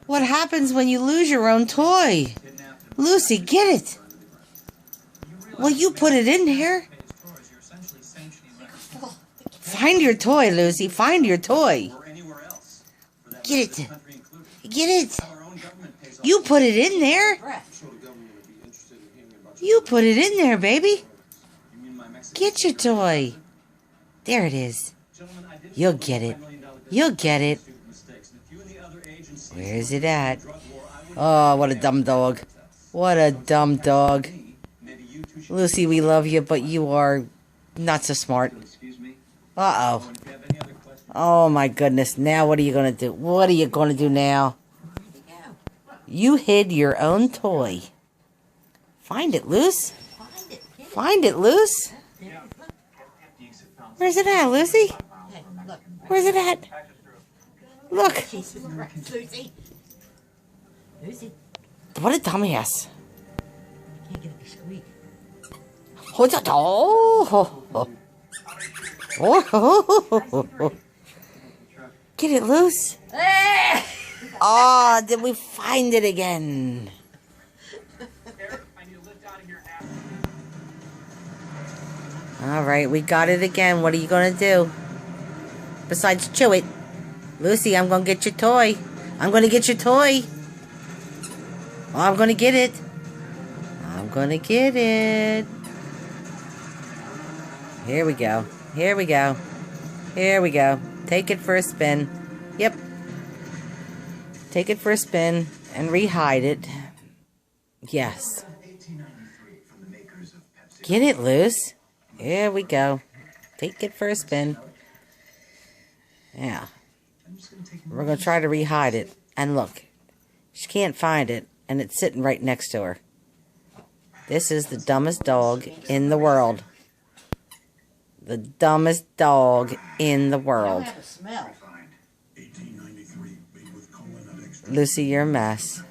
What happens when you lose your own toy? Lucy, get it. Well, you put it in there. Find your toy, Lucy. Find your toy. Get it. Get it. You put it in there. You put it in there, baby. Get your toy. There it is. You'll get it. You'll get it. Where is it at? Oh, what a dumb dog. What a dumb dog. Lucy, we love you, but you are not so smart. Uh-oh. Oh, my goodness. Now what are you going to do? What are you going to do now? You hid your own toy. Find it, Luce. Find it, Luce. Where's it at, Lucy? Where's it at? Look. What a dumbass. Oh. Get it, Luce. Oh, did we find it again? All right, we got it again. What are you going to do? Besides chew it. Lucy, I'm going to get your toy. I'm going to get your toy. Oh, I'm going to get it. I'm going to get it. Here we go. Here we go. Here we go. Take it for a spin. Yep. Take it for a spin and re-hide it. Yes. Get it, Luce. Here we go. Take it for a spin. Yeah. We're going to try to re-hide it. And look. She can't find it. And it's sitting right next to her. This is the dumbest dog in the world. The dumbest dog in the world. Lucy, you're a mess.